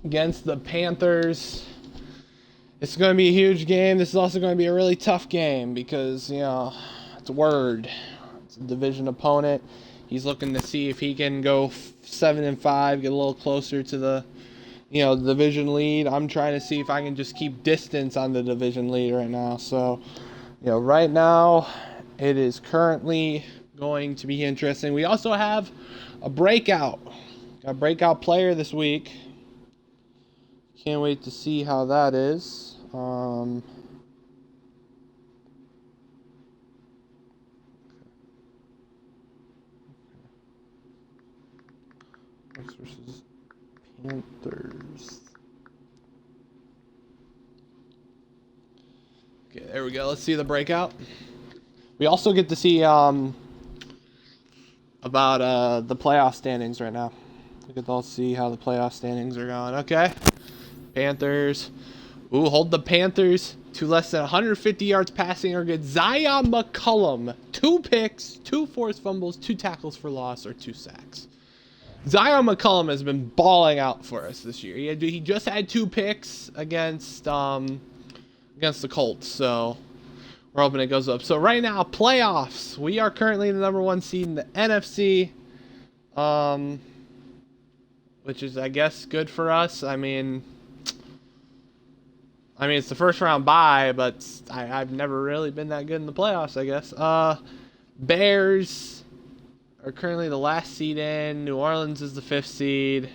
against the Panthers. It's going to be a huge game. This is also going to be a really tough game because, you know, it's a word. It's a division opponent. He's looking to see if he can go 7-5, get a little closer to the, you know, division lead. I'm trying to see if I can just keep distance on the division lead right now. So, you know, right now it is currently going to be interesting. We also have a breakout player this week. Can't wait to see how that is. Bucks versus Panthers. Okay, there we go. Let's see the breakout. We also get to see about the playoff standings right now. We get to all see how the playoff standings are going. Okay, Panthers. Ooh, hold the Panthers to less than 150 yards passing or good. Zion McCollum, 2 picks, 2 forced fumbles, 2 tackles for loss, or 2 sacks. Zion McCollum has been balling out for us this year. He just had 2 picks against the Colts, so we're hoping it goes up. So right now, playoffs. We are currently the number 1 seed in the NFC, which is, I guess, good for us. I mean, it's the first round bye, but I've never really been that good in the playoffs, I guess. Bears are currently the last seed in. New Orleans is the 5th seed.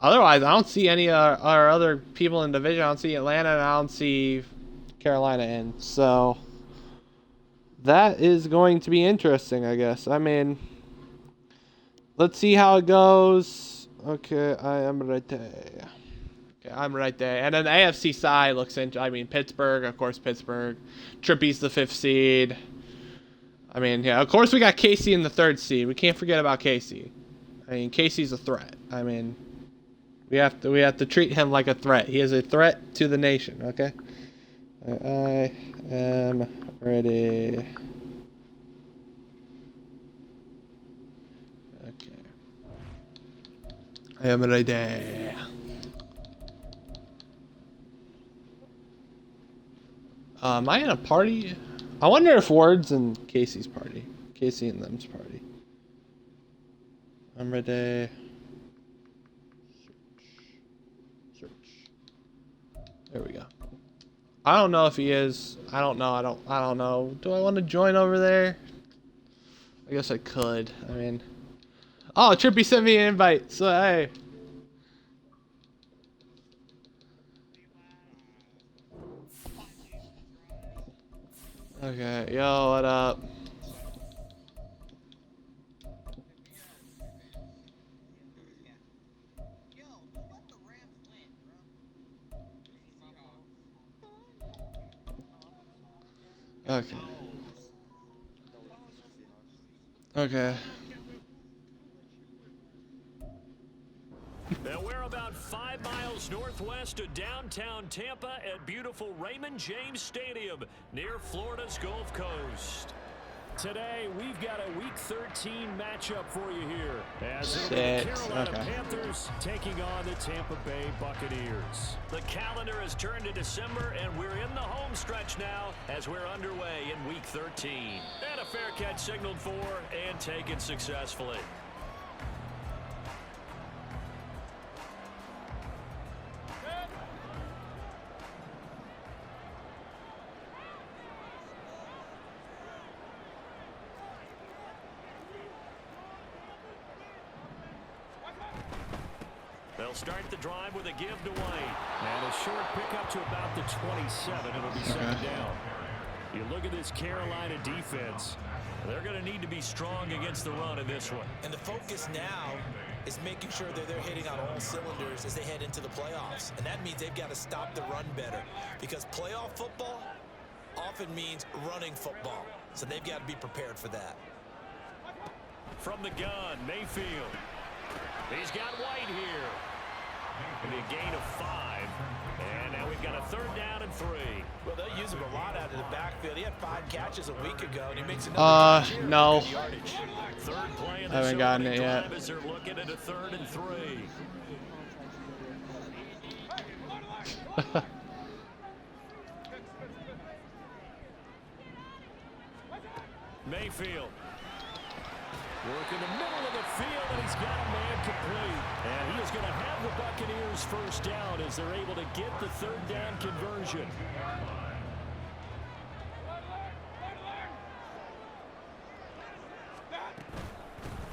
Otherwise, I don't see any our other people in the division. I don't see Atlanta, and I don't see Carolina in. So that is going to be interesting, I guess. I mean, let's see how it goes. Okay, I am right there. I'm right there. And then the AFC side looks into, Pittsburgh, of course, Pittsburgh. Trippy's the 5th seed. I mean, yeah, of course we got Casey in the 3rd seed. We can't forget about Casey. I mean, Casey's a threat. I mean, we have to treat him like a threat. He is a threat to the nation, okay? I am ready. Okay. I am ready. Am I in a party? I wonder if Ward's in Casey's party. Casey and them's party. I'm ready. Search. There we go. I don't know if he is. I don't know. I don't know. Do I want to join over there? I guess I could. I mean, oh, Trippy sent me an invite. So hey. Okay, yo, what up? Okay. Okay. Now we're about 5 miles northwest of downtown Tampa at beautiful Raymond James Stadium near Florida's Gulf Coast. Today, we've got a Week 13 matchup for you here as the Carolina Panthers taking on the Tampa Bay Buccaneers. The calendar has turned to December, and we're in the home stretch now as we're underway in Week 13. And a fair catch signaled for and taken successfully. They'll start the drive with a give to White. And a short pickup to about the 27. It'll be 2nd down. You look at this Carolina defense. They're going to need to be strong against the run in this one. And the focus now is making sure that they're hitting on all cylinders as they head into the playoffs. And that means they've got to stop the run better. Because playoff football often means running football. So they've got to be prepared for that. From the gun, Mayfield. He's got White here. It'll be a gain of 5. And now we've got a 3rd down and 3. Well, they'll use him a lot out of the backfield. He had 5 catches a week ago, and he makes another no. Third play in I haven't gotten it yet. as they're looking at a 3rd and 3. Mayfield. Work in the middle of the field, and he's got a man complete. And he is going to have the Buccaneers 1st down as they're able to get the 3rd down conversion.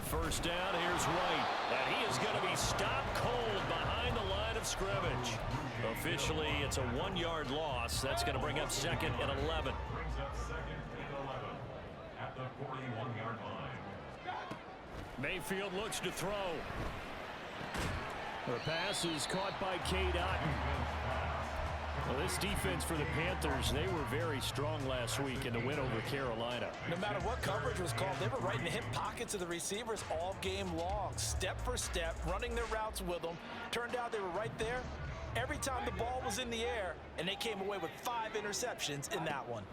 First down, here's White. And he is going to be stopped cold behind the line of scrimmage. Officially, it's a 1-yard loss. That's going to bring up 2nd and 11. At the 41-yard line. Mayfield looks to throw. The pass is caught by Cade Otton. Well, this defense for the Panthers, they were very strong last week in the win over Carolina. No matter what coverage was called, they were right in the hip pockets of the receivers all game long. Step for step, running their routes with them. Turned out they were right there every time the ball was in the air, and they came away with 5 interceptions in that one.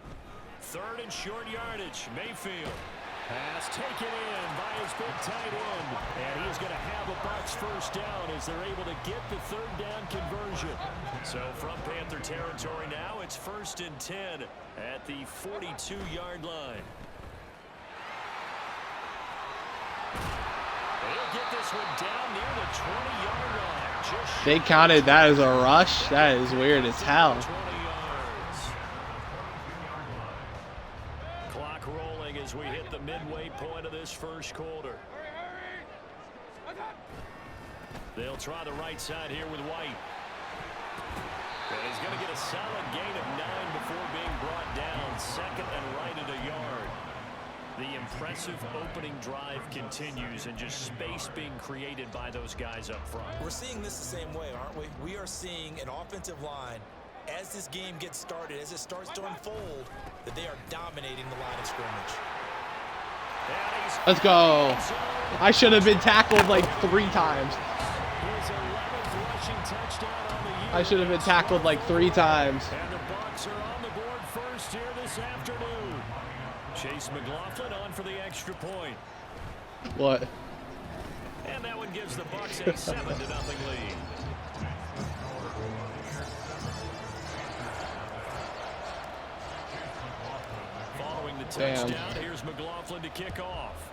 3rd and short yardage. Mayfield. Pass taken in by his big tight end. And he is going to have a Bucks 1st down as they're able to get the 3rd down conversion. So from Panther territory now, it's 1st and 10 at the 42-yard line. They'll get this one down near the 20-yard line. They counted that as a rush? That is weird as hell. As we hit the midway point of this 1st quarter. They'll try the right side here with White. And he's going to get a solid gain of 9 before being brought down. 2nd and right at a yard. The impressive opening drive continues, and just space being created by those guys up front. We're seeing this the same way, aren't we? We are seeing an offensive line, as this game gets started, as it starts to unfold, that they are dominating the line of scrimmage. Let's go. I should have been tackled like 3 times. I should have been tackled like 3 times. And the Bucks are on the board first here this afternoon. Chase McLaughlin on for the extra point. What? And that one gives the Bucks a 7-0 lead. Following the touchdown, here's McLaughlin to kick off.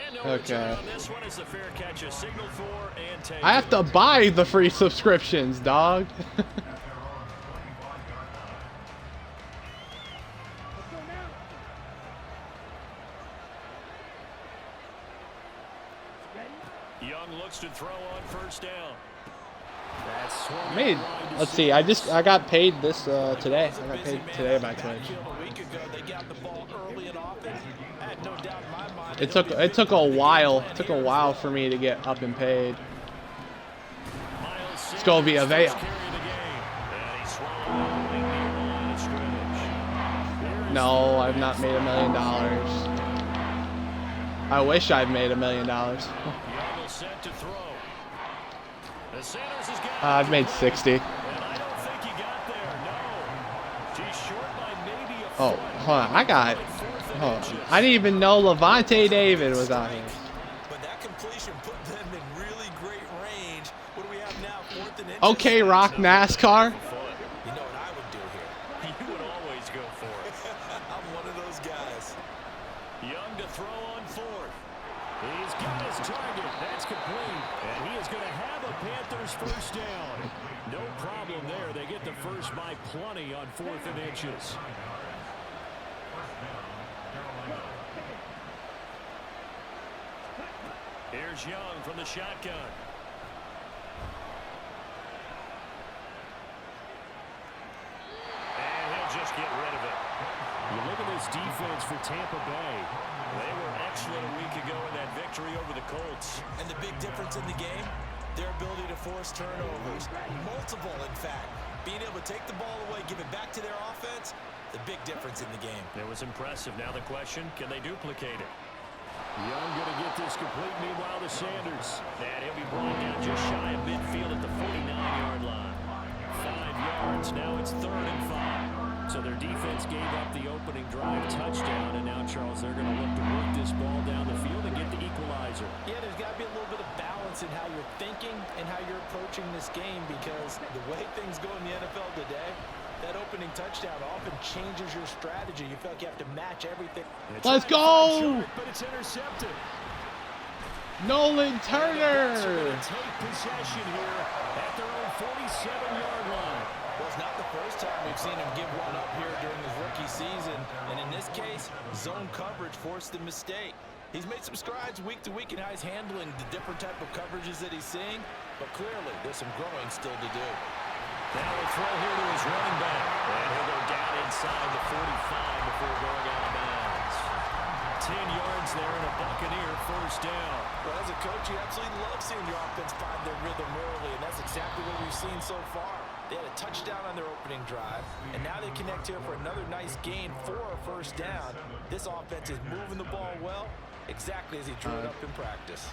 And no return on this one as the fair catch is signaled for and taken. I have to buy the free subscriptions, dog. Young looks to throw on 1st down. Let's see. I got paid this today. I got paid today by Twitch. It took a while. It took a while for me to get up and paid. It's gonna be a veil. No, I've not made $1 million. I wish I'd made $1 million. I've made 60. Oh, hold on. I didn't even know Levante David was out here. But that completion put them in really great range. What do we have now? 4th and inches. Okay, Rock NASCAR. You know what I would do here? You would always go for it. I'm one of those guys. Young to throw on 4th. He's got his target. That's complete. And he is going to have a Panthers 1st down. No problem there. They get the first by plenty on 4th and inches. Here's Young from the shotgun. And he'll just get rid of it. You look at this defense for Tampa Bay. They were excellent a week ago in that victory over the Colts. And the big difference in the game, their ability to force turnovers. Multiple, in fact. Being able to take the ball away, give it back to their offense, the big difference in the game. It was impressive. Now the question, can they duplicate it? Young going to get this complete. Meanwhile, the Sanders. And he'll be brought down just shy of midfield at the 49-yard line. 5 yards. Now it's 3rd and 5. So their defense gave up the opening drive touchdown. And now, Charles, they're going to look to work this ball down the field and get the equalizer. Yeah, there's got to be a little bit of balance in how you're thinking and how you're approaching this game, because the way things go in the NFL today, that opening touchdown often changes your strategy. You feel like you have to match everything. Let's go! But it's intercepted. Nolan Turner! Take possession here at their own 47-yard line. Well, it's not the first time we've seen him give one up here during his rookie season. And in this case, zone coverage forced the mistake. He's made some strides week to week in how he's handling the different type of coverages that he's seeing. But clearly, there's some growing still to do. Now a throw here to his running back. And he'll go down inside the 45 before going out of bounds. 10 yards there and a Buccaneer first down. Well, as a coach, you absolutely love seeing your offense find their rhythm early, and that's exactly what we've seen so far. They had a touchdown on their opening drive, and now they connect here for another nice gain for a first down. This offense is moving the ball well, exactly as he drew it up in practice.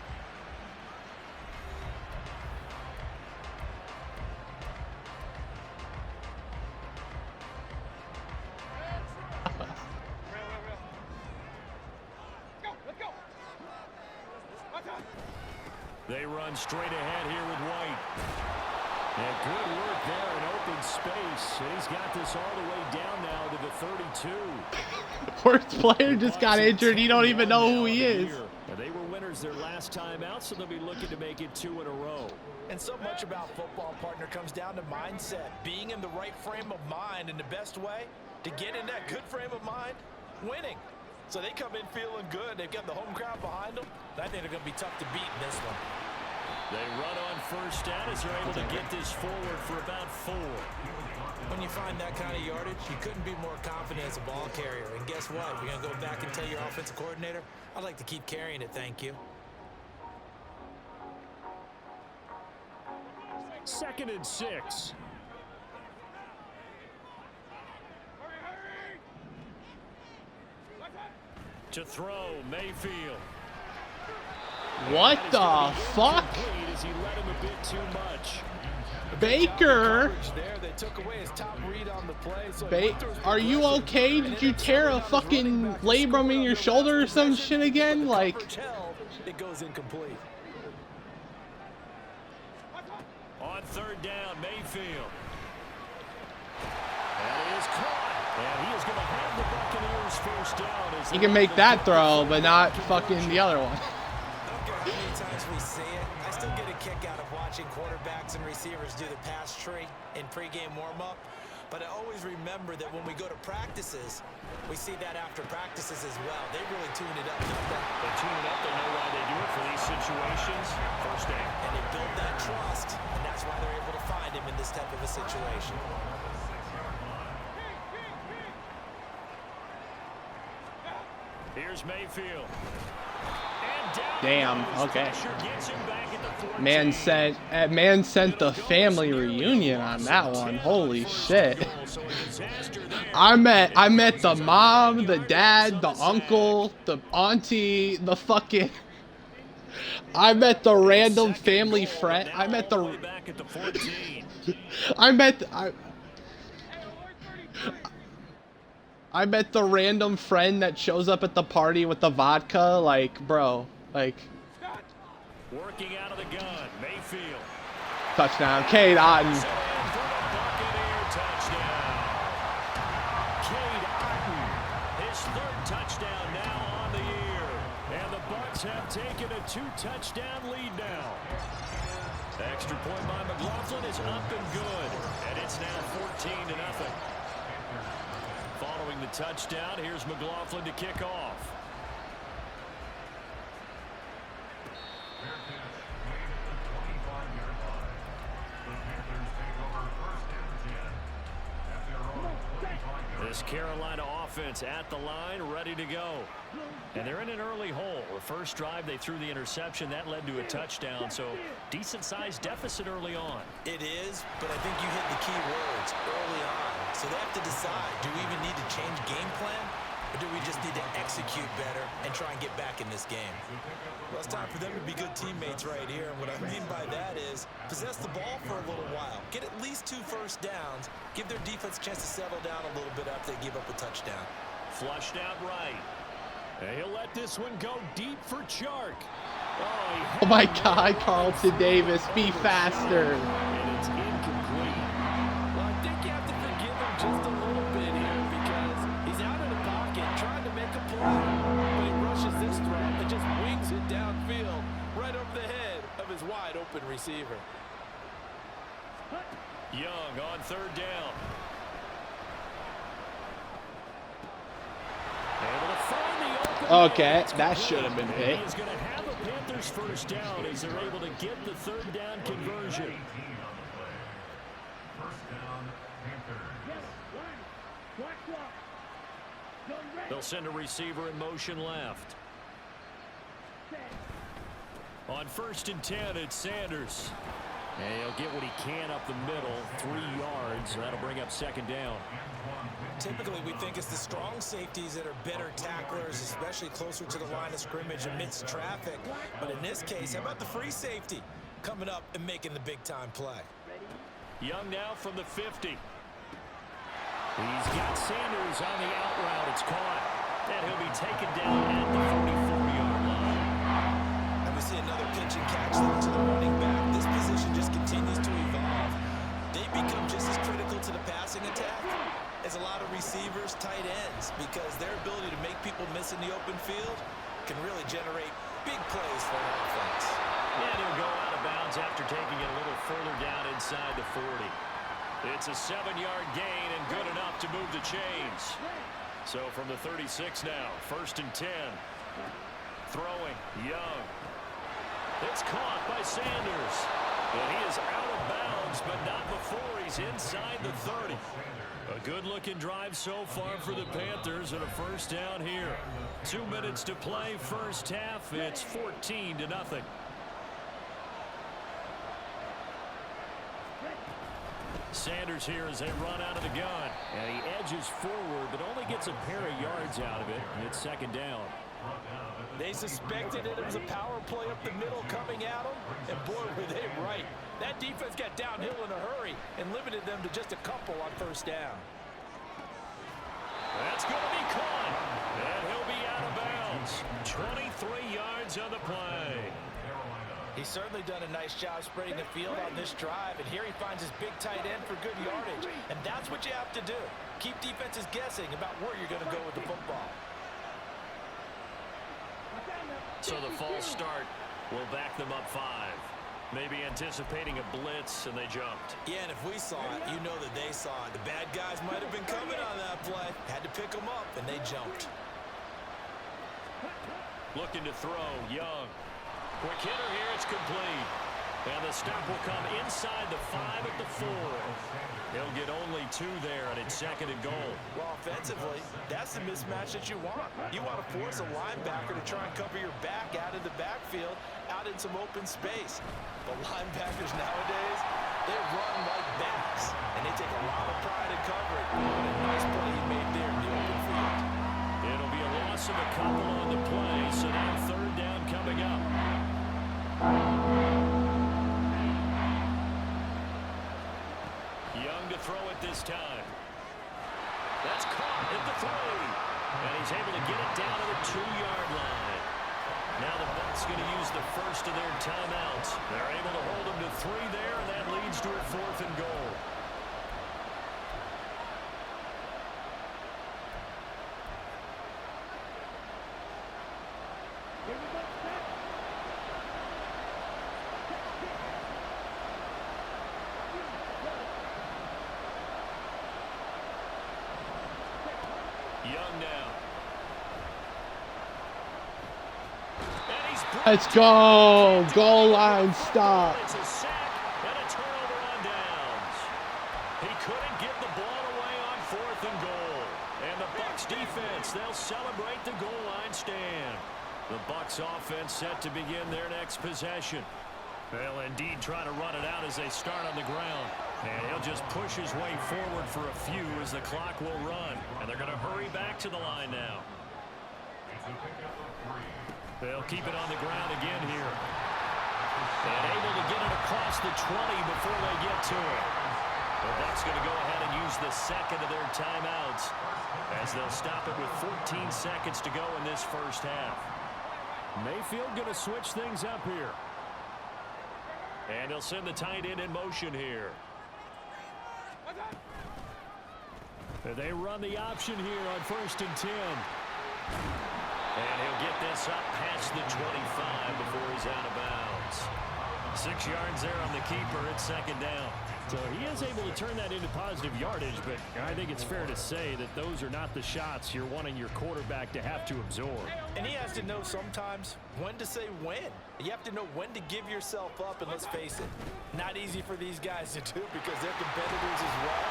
They run straight ahead here with White. And good work there in open space. And he's got this all the way down now to the 32. Worst player just got injured. You don't even know who he is. And they were winners their last time out, so they'll be looking to make it 2 in a row. And so much about football, partner, comes down to mindset. Being in the right frame of mind, and the best way to get in that good frame of mind, winning. So they come in feeling good. They've got the home crowd behind them. I think they're going to be tough to beat in this one. They run on first down as they're able to get this forward for about 4. When you find that kind of yardage, you couldn't be more confident as a ball carrier. And guess what? You're going to go back and tell your offensive coordinator, I'd like to keep carrying it, thank you. 2nd and 6. To throw, Mayfield. What the fuck? As he let him a bit too much. Baker! There, they took away his top read on the play, so Are you okay? Did you tear a fucking labrum in your shoulder or some shit again? Like, it goes incomplete. On 3rd down, Mayfield. That is caught. And he is going to have the Buccaneers first down. he can make that throw, but not fucking the other one. I don't care how many times we see it. I still get a kick out of watching quarterbacks and receivers do the pass tree in pregame warm-up. But I always remember that when we go to practices, we see that after practices as well. They really tune it up, don't they? They tune it up. They know why they do it for these situations. First down. And they build that trust, and that's why they're able to find him in this type of a situation. Here's Mayfield. Damn, okay. Man sent the family reunion on that one. Holy shit. I met the mom, the dad, the uncle, the auntie, the fucking I met the random family friend. I met the I met the random friend that shows up at the party with the vodka. Like, bro, like. Working out of the gun, Mayfield. Touchdown, Cade Otton. Cade Otton, his 3rd touchdown now on the year. And the Bucks have taken a 2-touchdown lead now. The extra point by McLaughlin is up and good. And it's now 14-0. Following the touchdown, here's McLaughlin to kick off. This Carolina offense at the line, ready to go. And they're in an early hole. The first drive, they threw the interception. That led to a touchdown, so decent-sized deficit early on. It is, but I think you hit the key words early on. So they have to decide, do we even need to change game plan? Or do we just need to execute better and try and get back in this game? Well, it's time for them to be good teammates right here. And what I mean by that is possess the ball for a little while. Get at least 2 first downs. Give their defense a chance to settle down a little bit after they give up a touchdown. Flushed out right. And he'll let this one go deep for Chark. Oh my God, Carlton Davis, be faster. And it's incomplete. Well, I think you have to forgive him just a little bit here because he's out of the pocket trying to make a play. But he rushes this throw and just wings it downfield right over the head of his wide open receiver. Young on 3rd down. Able to find the open. Okay, that should have been hit. He's going to have a Panthers first down as they're able to get the 3rd down conversion. They'll send a receiver in motion left. On 1st and 10, it's Sanders. And he'll get what he can up the middle, 3 yards. That'll bring up 2nd down. Typically, we think it's the strong safeties that are better tacklers, especially closer to the line of scrimmage amidst traffic. But in this case, how about the free safety coming up and making the big-time play? Young now from the 50. He's got Sanders on the out route. It's caught. And he'll be taken down at the 44-yard line. And we see another pitch and catch there to the running back. This position just continues to evolve. They become just as critical to the passing attack as a lot of receivers, tight ends, because their ability to make people miss in the open field can really generate big plays for an offense. And he'll go out of bounds after taking it a little further down inside the 40. It's a 7-yard gain and good enough to move the chains. So from the 36 now, 1st and 10. Throwing, Young. It's caught by Sanders. And he is out of bounds, but not before he's inside the 30. A good-looking drive so far for the Panthers and a first down here. 2 minutes to play, first half. It's 14-0. Sanders here as they run out of the gun. And he edges forward, but only gets a pair of yards out of it. And it's 2nd down. They suspected it was a power play up the middle coming at them, and boy, were they right. That defense got downhill in a hurry and limited them to just a couple on 1st down. That's going to be caught, and he'll be out of bounds. 23 yards on the play. He's certainly done a nice job spreading the field on this drive, and here he finds his big tight end for good yardage, and that's what you have to do. Keep defenses guessing about where you're going to go with the football. So the false start will back them up 5. Maybe anticipating a blitz, and they jumped. Yeah, and if we saw it, you know that they saw it. The bad guys might have been coming on that play. Had to pick them up, and they jumped. Looking to throw, Young. Quick hitter here, it's complete. And the stop will come inside the 5 at the 4. He'll get only 2 there, and it's 2nd and goal. Well, offensively, that's the mismatch that you want. You want to force a linebacker to try and cover your back out in the backfield, out in some open space. But linebackers nowadays, they run like backs, and they take a lot of pride in covering. What a nice play he made there in the open field. It'll be a loss of a couple on the play, so now 3rd down coming up. Young to throw it this time. That's caught at the 3. And he's able to get it down to the 2-yard line. Now the Bucks going to use the first of their timeouts. They're able to hold them to 3 there, and that leads to a 4th and goal. Young now. And he's Let's go. Goal line stop. It's a sack and a turnover on downs. He couldn't get the ball away on 4th and goal. And the Bucks defense, they'll celebrate the goal line stand. The Bucks offense set to begin their next possession. They'll indeed try to run it out as they start on the ground. And he'll just push his way forward for a few as the clock will run. And they're going to hurry back to the line now. They'll keep it on the ground again here. And able to get it across the 20 before they get to it. The Bucks going to go ahead and use the second of their timeouts as they'll stop it with 14 seconds to go in this first half. Mayfield going to switch things up here. And he'll send the tight end in motion here. They run the option here on 1st and 10. And he'll get this up past the 25 before he's out of bounds. 6 yards there on the keeper. It's 2nd down. So he is able to turn that into positive yardage, but I think it's fair to say that those are not the shots you're wanting your quarterback to have to absorb. And he has to know sometimes when to say when. You have to know when to give yourself up, and let's face it, not easy for these guys to do because they're competitors as well.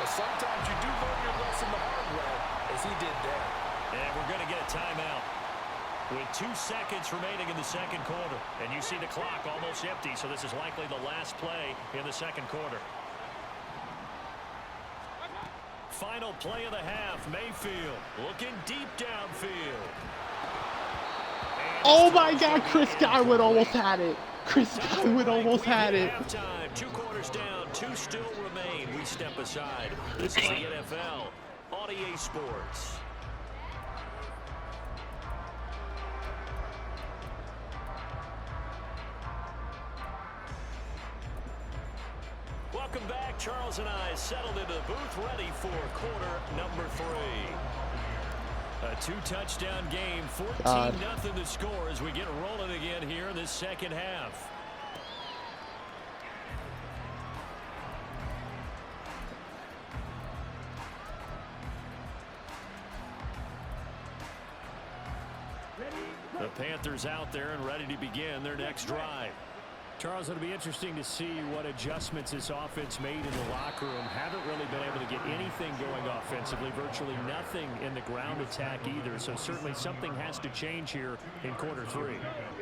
But sometimes you do learn your lesson the hard way, as he did there. And we're going to get a timeout with 2 seconds remaining in the 2nd quarter. And you see the clock almost empty, so this is likely the last play in the 2nd quarter. Final play of the half, Mayfield looking deep downfield. And Oh my God, Chris Godwin almost had it. Chris Godwin almost had it. Halftime, 2 quarters down, 2 still remain. We step aside. This is the NFL on EA Sports. Welcome back. Charles and I settled into the booth ready for quarter number 3. A 2-touchdown game, 14-0 to score as we get rolling again here in this 2nd half. The Panthers out there and ready to begin their next drive. Charles, it'll be interesting to see what adjustments this offense made in the locker room. Haven't really been able to get anything going offensively, virtually nothing in the ground attack either. So certainly something has to change here in quarter 3.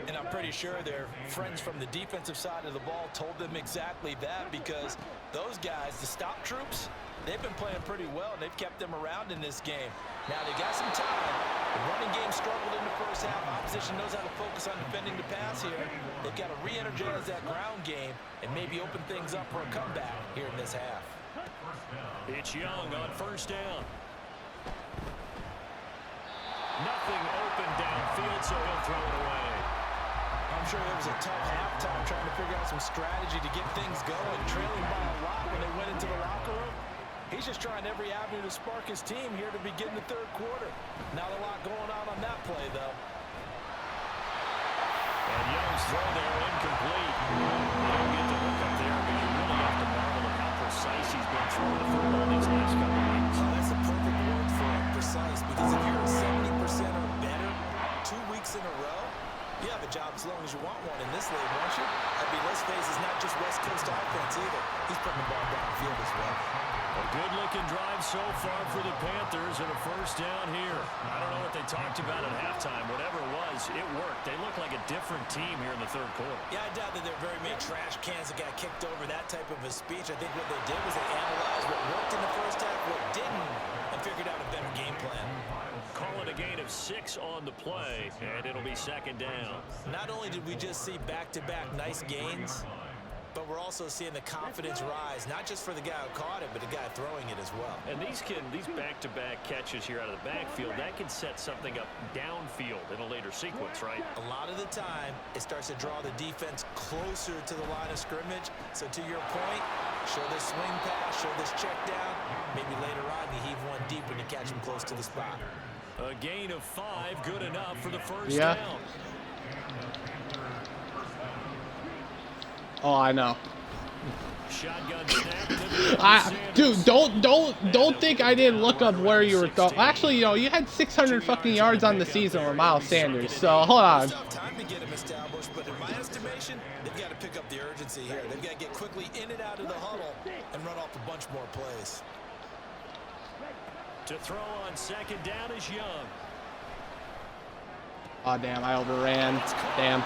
And I'm pretty sure their friends from the defensive side of the ball told them exactly that, because those guys, the stop troops, they've been playing pretty well, and they've kept them around in this game. Now they got some time. The running game struggled in the first half. Opposition knows how to focus on defending the pass here. They've got to re-energize that ground game and maybe open things up for a comeback here in this half. It's Young on 1st down. Nothing open downfield, so he'll throw it away. I'm sure it was a tough halftime trying to figure out some strategy to get things going, trailing by a lot when they went into the locker room. He's just trying every avenue to spark his team here to begin the 3rd quarter. Not a lot going on that play, though. And Young's throw there incomplete. You don't get to look up there, but you really have to marvel at how precise he's been throwing the football these last couple of weeks. Oh, that's a perfect word for it, precise, because if you're at 70% or better 2 weeks in a row, you have a job as long as you want one in this league, won't you? I mean, let's face it, it's not just West Coast offense either. He's putting the ball downfield as well. A good-looking drive so far for the Panthers and a 1st down here. I don't know what they talked about at halftime. Whatever it was, it worked. They look like a different team here in the 3rd quarter. Yeah, I doubt that there are very many trash cans that got kicked over that type of a speech. I think what they did was they analyzed what worked in the first half, what didn't, and figured out a better game plan. Call it a gain of 6 on the play, and it'll be 2nd down. Not only did we just see back-to-back nice gains, but we're also seeing the confidence rise, not just for the guy who caught it, but the guy throwing it as well. And these back-to-back catches here out of the backfield, that can set something up downfield in a later sequence, right? A lot of the time, it starts to draw the defense closer to the line of scrimmage. So to your point, show this swing pass, show this check down. Maybe later on, you heave one deep when you catch him close to the spot. A gain of 5, good enough for the 1st down. Oh, I know. Shotgun snap. Dude, don't think I didn't look up where you were throwing. Actually, you had 600 fucking yards on the season with Miles Sanders. So hold on. Time to get him established, but in my estimation, they've got to pick up the urgency here. They've got to get quickly in and out of the huddle and run off a bunch more plays. To throw on 2nd down is Young. Oh, damn, I overran. Damn.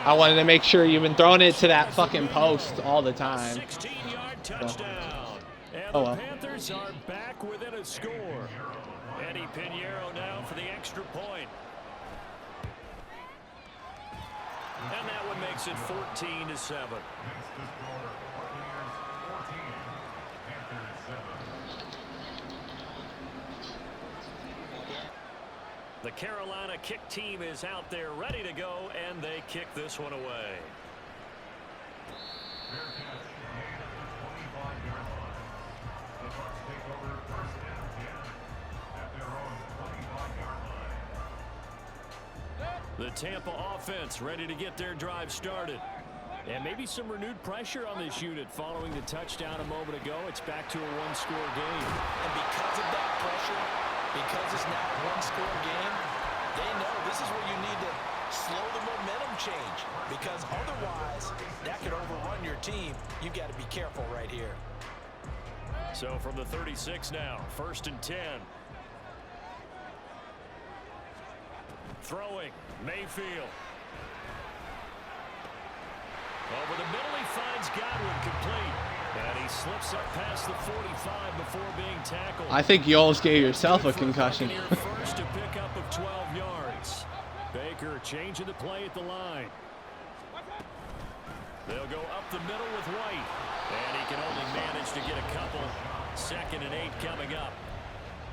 I wanted to make sure you've been throwing it to that fucking post all the time. 16-yard touchdown. And Oh the well. Panthers are back within a score. Eddie Pinheiro now for the extra point. And that one makes it 14-7. The Carolina kick team is out there ready to go, and they kick this one away. The Tampa offense ready to get their drive started. And maybe some renewed pressure on this unit following the touchdown a moment ago. It's back to a one-score game. And because of that pressure, because it's now a one-score game, they know this is where you need to slow the momentum change. Because otherwise, that could overrun your team. You've got to be careful right here. So from the 36 now, 1st and 10. Throwing, Mayfield. Over the middle, he finds Godwin complete. And he slips up past the 45 before being tackled. I think you almost gave yourself a concussion. First to pick up of 12 yards. Baker changing the play at the line. They'll go up the middle with White. And he can only manage to get a couple. 2nd and 8 coming up.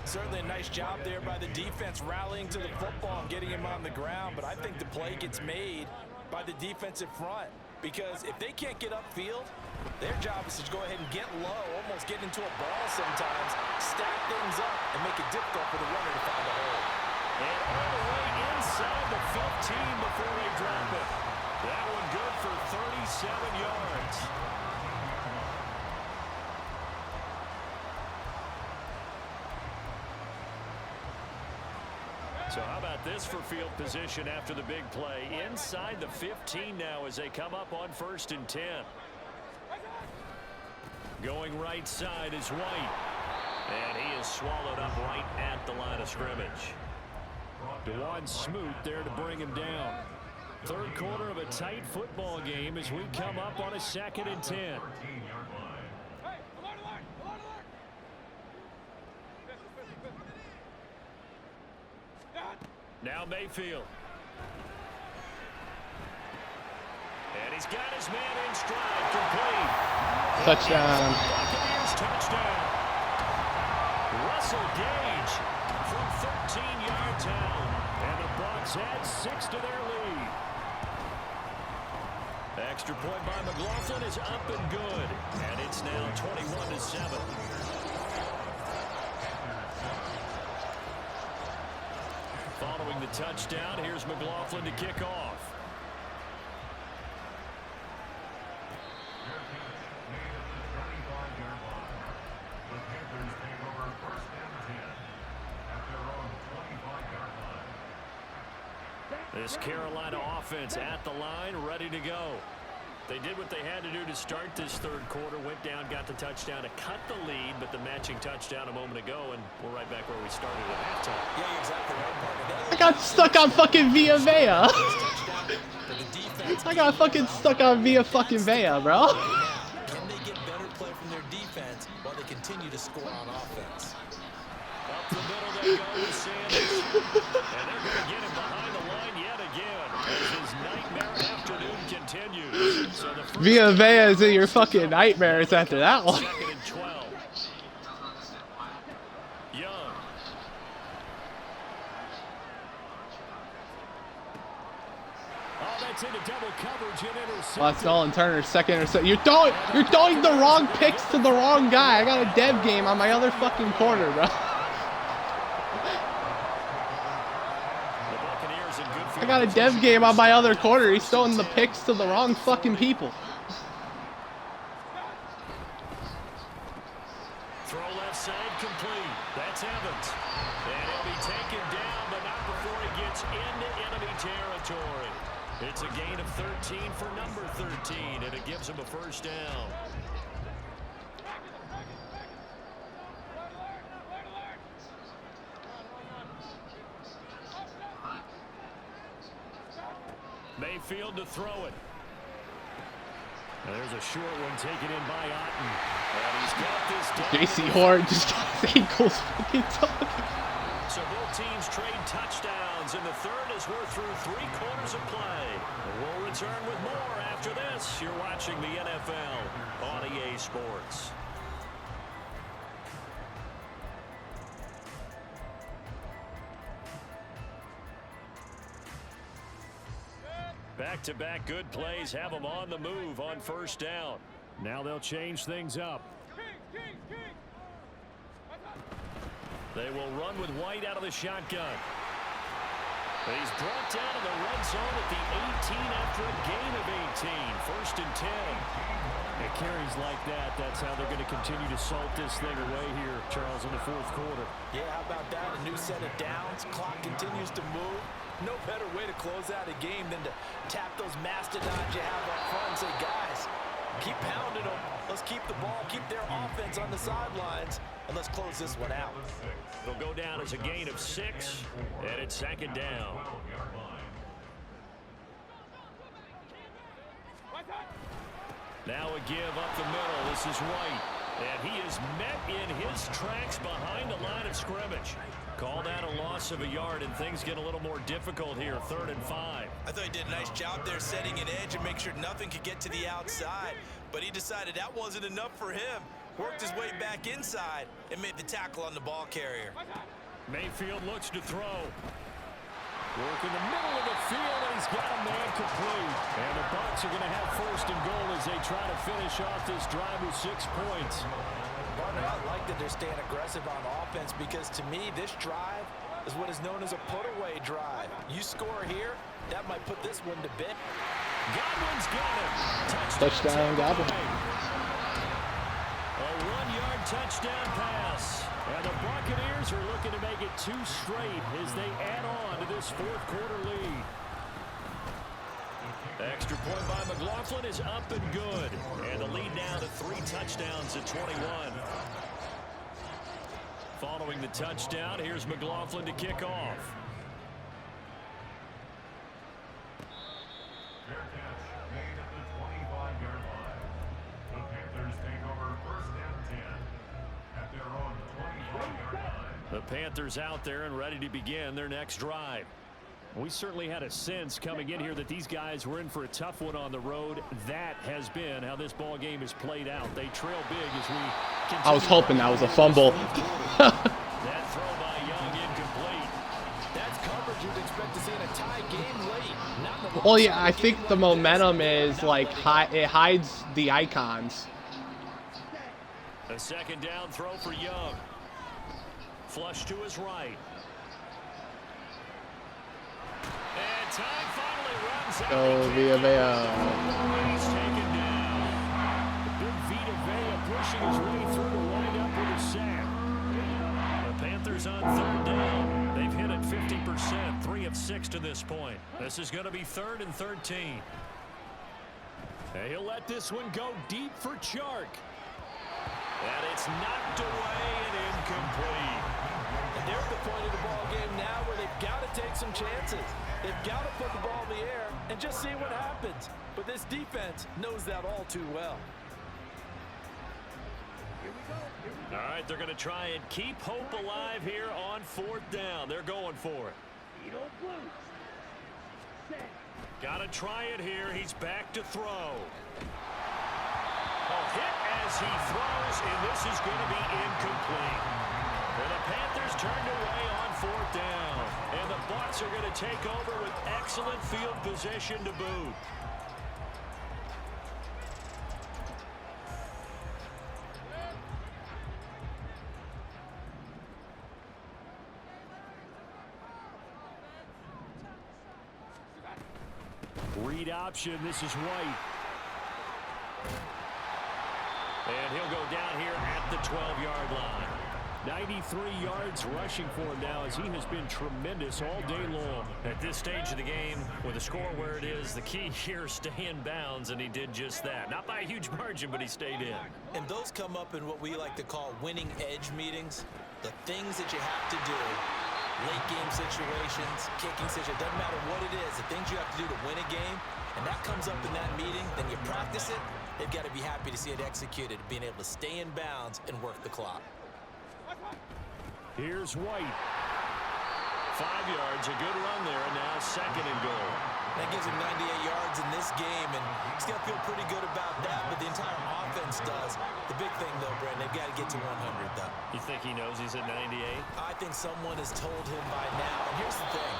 Certainly a nice job there by the defense rallying to the football and getting him on the ground. But I think the play gets made by the defensive front. Because if they can't get upfield, their job is to go ahead and get low, almost get into a ball sometimes, stack things up, and make it difficult for the runner to find a hole. And all the way inside the 15 before they drop it. That one good for 37 yards. So how about this for field position after the big play? Inside the 15 now as they come up on 1st and 10. Going right side is White. And he is swallowed up right at the line of scrimmage. DeJuan Smoot there to bring him down. 3rd quarter of a tight football game as we come up on a 2nd and 10. Now Mayfield. And he's got his man in stride, complete. Touchdown. Buccaneers touchdown. Russell Gage from 13 yards out. And the Bucks add 6 to their lead. Extra point by McLaughlin is up and good. And it's now 21-7. Following the touchdown, here's McLaughlin to kick off. This Carolina offense at the line, ready to go. They did what they had to do to start this 3rd quarter, went down, got the touchdown to cut the lead, but the matching touchdown a moment ago, and we're right back where we started at halftime. Yeah, exactly right. I got stuck on fucking Via Vea. I got fucking stuck on Via fucking Vea, bro. Can they get better play from their defense while they continue to score on offense? Up the middle they go with Sanders. And they're going to get him behind the line yet again as his nightmare afternoon continues. So the Via Vea is in your fucking nightmares after that one. 2nd and 12. Young. Oh, that's into double coverage and intercepted. Let's go, and Turner's 2nd interception. You're throwing the wrong picks to the wrong guy. I got a dev game on my other fucking corner, bro. I got a dev game on my other corner. He's throwing the picks to the wrong fucking people. Throw left side complete. That's Evans. And he'll be taken down, but not before he gets into enemy territory. It's a gain of 13 for number 13, and it gives him a 1st down. field to throw it. And there's a short one taken in by Otten. And he's got this down. J.C. Horn just got his ankles fucking tugged. So both teams trade touchdowns in the third as we're through 3 quarters of play. We'll return with more after this. You're watching the NFL on EA Sports. Back-to-back good plays have them on the move on first down. Now they'll change things up. They will run with White out of the shotgun. He's brought down in the red zone at the 18 after a gain of 18. First and 10. It carries like that. That's how they're going to continue to salt this thing away here, Charles, in the fourth quarter. Yeah, how about that? A new set of downs. Clock continues to move. No better way to close out a game than to tap those mastodons you have up front and say, guys, keep pounding them. Let's keep the ball, keep their offense on the sidelines, and let's close this one out. It'll go down as a gain of 6, and it's second down. Now a give up the middle. This is White. And he is met in his tracks behind the line of scrimmage. Called out a loss of a yard, and things get a little more difficult here. 3rd and 5. I thought he did a nice job there setting an edge and make sure nothing could get to the outside. But he decided that wasn't enough for him. Worked his way back inside and made the tackle on the ball carrier. Mayfield looks to throw. Work in the middle of the field, and he's got a man complete. And the Bucks are going to have 1st and goal as they try to finish off this drive with 6 points. Partner, I like that they're staying aggressive on offense because to me, this drive is what is known as a put-away drive. You score here, that might put this one to bed. Godwin's got it. Touchdown, Godwin. A 1-yard touchdown pass. And the Buccaneers are looking to make it 2 straight as they add on to this 4th quarter lead. Extra point by McLaughlin is up and good. And the lead now to 3 touchdowns at 21. Following the touchdown, here's McLaughlin to kick off. Fair catch made at the 25-yard line. The Panthers take over 1st and 10 at their own 25-yard line. The Panthers out there and ready to begin their next drive. We certainly had a sense coming in here that these guys were in for a tough one on the road. That has been how this ball game is played out. They trail big as we continue. I was hoping that was a fumble. That throw by Young incomplete. That's coverage you'd expect to see in a tie game late. Not in the Well, yeah, I think the momentum is like it hides the icons. A 2nd down throw for Young. Flush to his right. And time finally runs out. Go Villa Vea. He's taken down. Big Vita Vea pushing his way through to wind up with a sack. The Panthers on 3rd down. They've hit it 50%, 3 of 6 to this point. This is going to be 3rd and 13. And he'll let this one go deep for Chark. And it's knocked away and incomplete. And they're at the point of the ball game now where they've got to take some chances. They've got to put the ball in the air and just see what happens. But this defense knows that all too well. All right, they're going to try and keep hope alive here on 4th down. They're going for it. Got to try it here. He's back to throw. A hit as he throws, and this is going to be incomplete. And the Panthers turned away on 4th down. And the Bucks are going to take over with excellent field position to boot. Read option. This is White. And he'll go down here at the 12-yard line. 93 yards rushing for him now as he has been tremendous all day long. At this stage of the game, with the score where it is, the key here is stay in bounds, and he did just that. Not by a huge margin, but he stayed in. And those come up in what we like to call winning edge meetings. The things that you have to do, late game situations, kicking situations, doesn't matter what it is, the things you have to do to win a game, and that comes up in that meeting, then you practice it, they've got to be happy to see it executed, being able to stay in bounds and work the clock. Here's White. 5 yards, a good run there, and now 2nd and goal. That gives him 98 yards in this game, and he's going to feel pretty good about that, but the entire offense does. The big thing, though, Brandon, they've got to get to 100, though. You think he knows he's at 98? I think someone has told him by now. And here's the thing.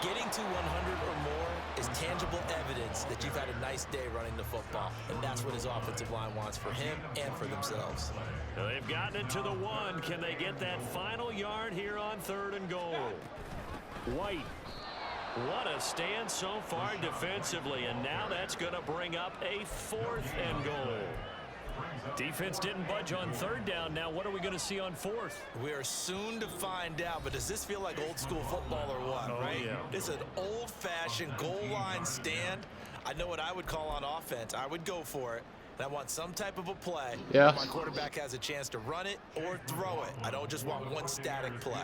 Getting to 100 or more is tangible evidence that you've had a nice day running the football, and that's what his offensive line wants for him and for themselves. Now they've gotten it to the 1. Can they get that final yard here on 3rd and goal? White. What a stand so far defensively, and now that's going to bring up a 4th and goal. Defense didn't budge on 3rd down. Now what are we going to see on 4th? We are soon to find out, but does this feel like old school football or what, right? Yeah. It's an old-fashioned goal line stand. I know what I would call on offense. I would go for it. And I want some type of a play where my quarterback has a chance to run it or throw it. I don't just want one static play.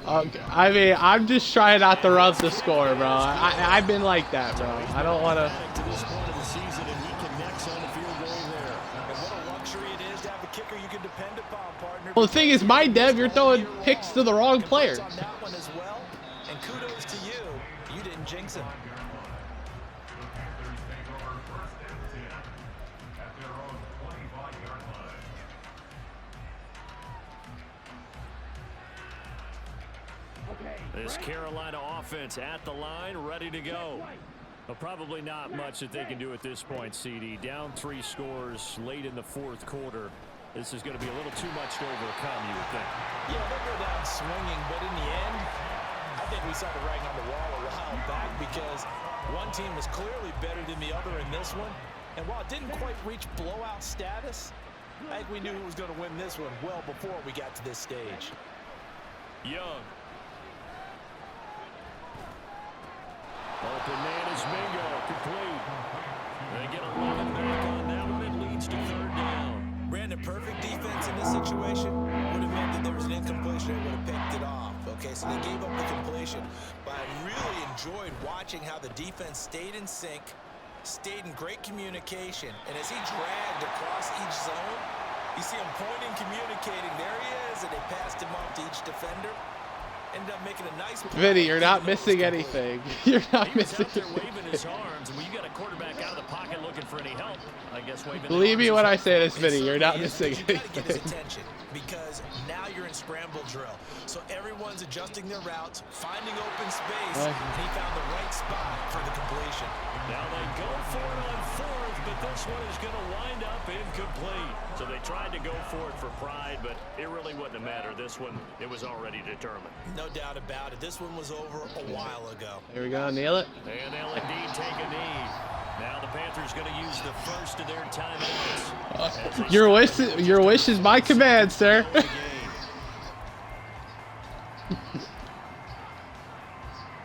I mean, I'm just trying not to run the score, bro. I've been like that, bro. I don't want to. To this point of the season, and he connects on the field goal there. And what a luxury it is to have a kicker you can depend upon, partner. Well, the thing is, my dev, you're throwing picks to the wrong player. On that one as well. And kudos to you. You didn't jinx him. This Carolina offense at the line, ready to go. Well, probably not much that they can do at this point, CD. Down 3 scores late in the 4th quarter. This is going to be a little too much to overcome, you would think. Yeah, they'll go down swinging, but in the end, I think we saw the writing on the wall a while back because one team was clearly better than the other in this one. And while it didn't quite reach blowout status, I think we knew who was going to win this one well before we got to this stage. Young. Open man is Mingo, complete. They get 11 back on that one. It leads to 3rd down. Brandon, perfect defense in this situation would have meant that there was an incompletion. They would have picked it off. Okay, so they gave up the completion. But I really enjoyed watching how the defense stayed in sync, stayed in great communication. And as he dragged across each zone, you see him pointing, communicating. There he is, and they passed him off to each defender. Ended up making a nice play. Vinny, you're not missing anything. You're not He was missing out there anything. waving his arms, and when you got a quarterback out of the pocket looking for any help, I guess waving. Believe me when I say this, Vinny, you're not It missing certainly is, but you gotta get his anything. attention because now you're in scramble drill. So everyone's adjusting their routes, finding open space, and he found the right spot for the completion. Now they go for it on 4th, but this one is going to wind up incomplete. So they tried to go for it for pride, but it really wouldn't have mattered. This one, it was already determined. No doubt about it. This one was over a while ago. Here we go, nail it. And they'll indeed take a knee. Now the Panthers going to use the first of their timeouts. Your wish is my command, sir.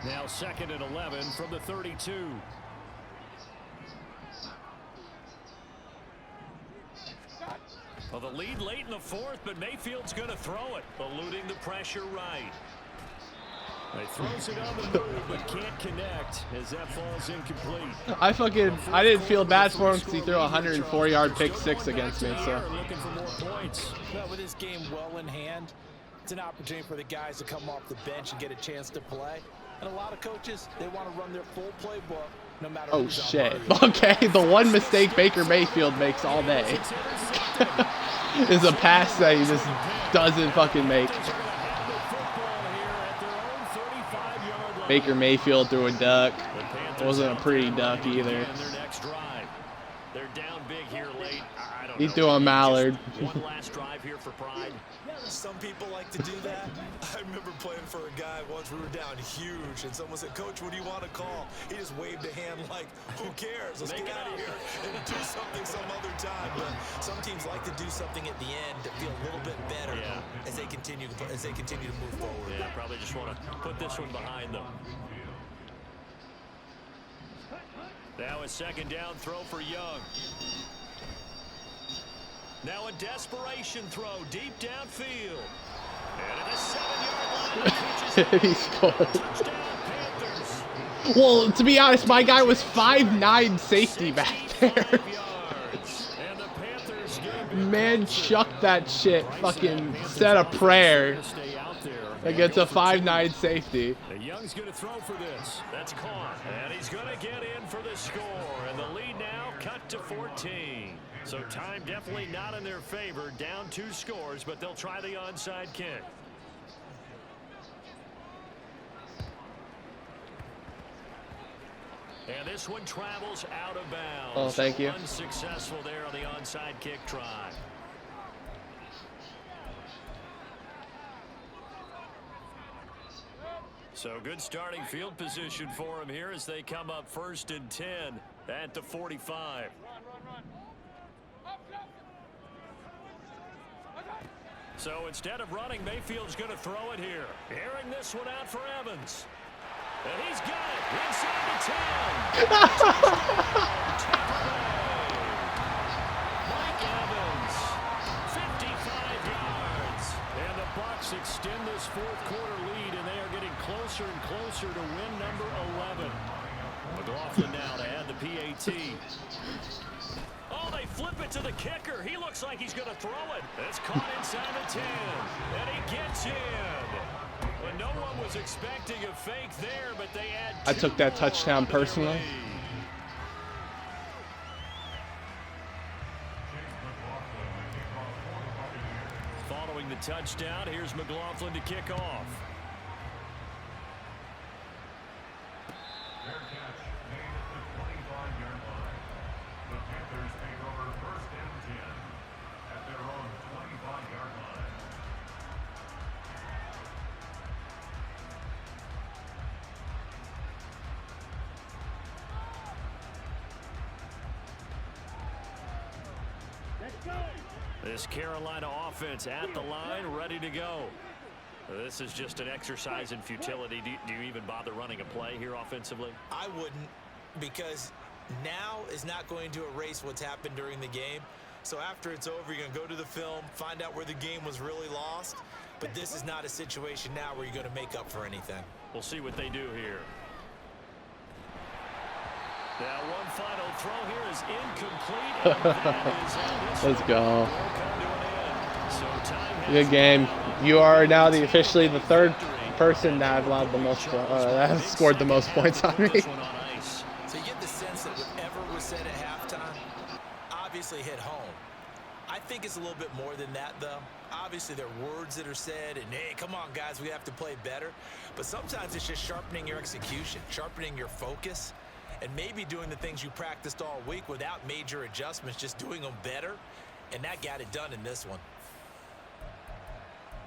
Now 2nd and 11 from the 32. Well, the lead late in the 4th, but Mayfield's going to throw it, eluding the pressure right. He throws it on the move, but can't connect as that falls incomplete. I didn't feel bad for him because he threw a 104-yard pick 6 against me. So Looking for more points. Well, with this game well in hand, it's an opportunity for the guys to come off the bench and get a chance to play. And a lot of coaches, they want to run their full playbook no matter oh who's on shit. the Okay, the one mistake Baker Mayfield makes all day is a pass that he just doesn't fucking make. Baker Mayfield threw a duck. It wasn't a pretty duck either. They're down big here late. He threw a mallard. One last drive here for pride. Some people like to do that. I remember playing for a guy once. We were down huge, and someone said, "Coach, what do you want to call?" He just waved a hand like, "Who cares? Let's get out of here and do something some other time." But some teams like to do something at the end to feel a little bit better as they continue to move forward. Yeah, probably just want to put this one behind them. Now a 2nd down throw for Young. Now a desperation throw deep downfield. And at the 7-yard line, He scored. touchdown Panthers. Well, to be honest, my guy was 5'9" safety back there. And the Panthers gave Man chucked that shit. Fucking said a prayer to stay out there. against a 5'9" safety. And Young's going to throw for this. That's caught. And he's going to get in for the score. And the lead now cut to 14. So time definitely not in their favor. Down 2 scores, but they'll try the onside kick. And this one travels out of bounds. Oh, thank you. Unsuccessful there on the onside kick try. So good starting field position for him here as they come up 1st and 10 at the 45. So instead of running, Mayfield's going to throw it here. Airing this one out for Evans. And he's got it inside the 10. Mike Evans, 55 yards. And the Bucks extend this 4th quarter lead, and they are getting closer and closer to win number 11. McLaughlin now to add the PAT. Oh, they flip it to the kicker. He looks like he's going to throw it. It's caught inside the 10. And he gets in. Well, no one was expecting a fake there, but they add I took that touchdown personally. Following the touchdown, here's McLaughlin to kick off. Fair catch made at the 25-yard line. The Panthers take over 1st and 10 at their own 25-yard line. This Carolina offense at the line, ready to go. This is just an exercise in futility. Do you even bother running a play here offensively? I wouldn't, because now is not going to erase what's happened during the game. So after it's over, you're going to go to the film, find out where the game was really lost. But this is not a situation now where you're going to make up for anything. We'll see what they do here. Now one final throw here is incomplete. And that is how this Let's go. will come to an end. So time has Good game. You are now officially the 3rd person that I've allowed the most, that has scored the most points on me. this one on ice. So you get the sense that whatever was said at halftime obviously hit home. I think it's a little bit more than that, though. Obviously, there are words that are said, and hey, come on, guys, we have to play better. But sometimes it's just sharpening your execution, sharpening your focus, and maybe doing the things you practiced all week without major adjustments, just doing them better. And that got it done in this one.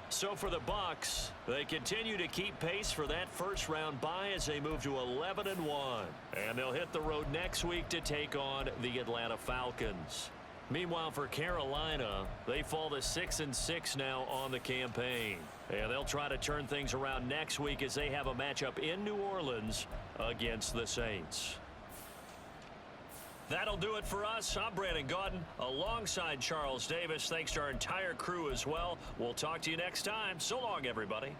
So for the Bucks, they continue to keep pace for that 1st round bye as they move to 11-1. And they'll hit the road next week to take on the Atlanta Falcons. Meanwhile, for Carolina, they fall to 6-6 now on the campaign. And they'll try to turn things around next week as they have a matchup in New Orleans against the Saints. That'll do it for us. I'm Brandon Gaudin alongside Charles Davis. Thanks to our entire crew as well. We'll talk to you next time. So long, everybody.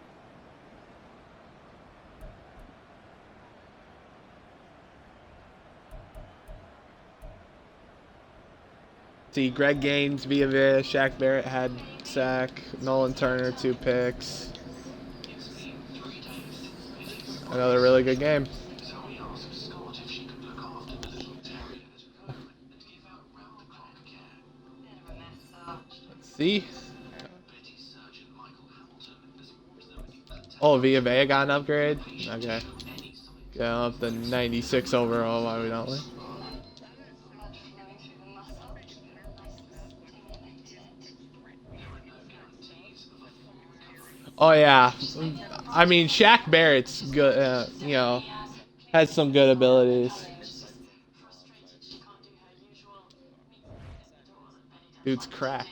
See, Greg Gaines, Villa, Shaq Barrett had sack, Nolan Turner 2 picks. Another really good game. Let's see. Oh, Villa Vea got an upgrade? Okay. Yeah, up to 96 overall, why we don't we? Oh yeah, I mean Shaq Barrett's good. You know, has some good abilities. Dude's cracked.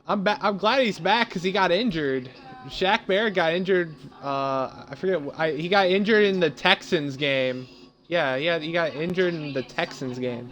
I'm glad he's back because he got injured. Shaq Barrett got injured. I forget. He got injured in the Texans game. Yeah, he got injured in the Texans game.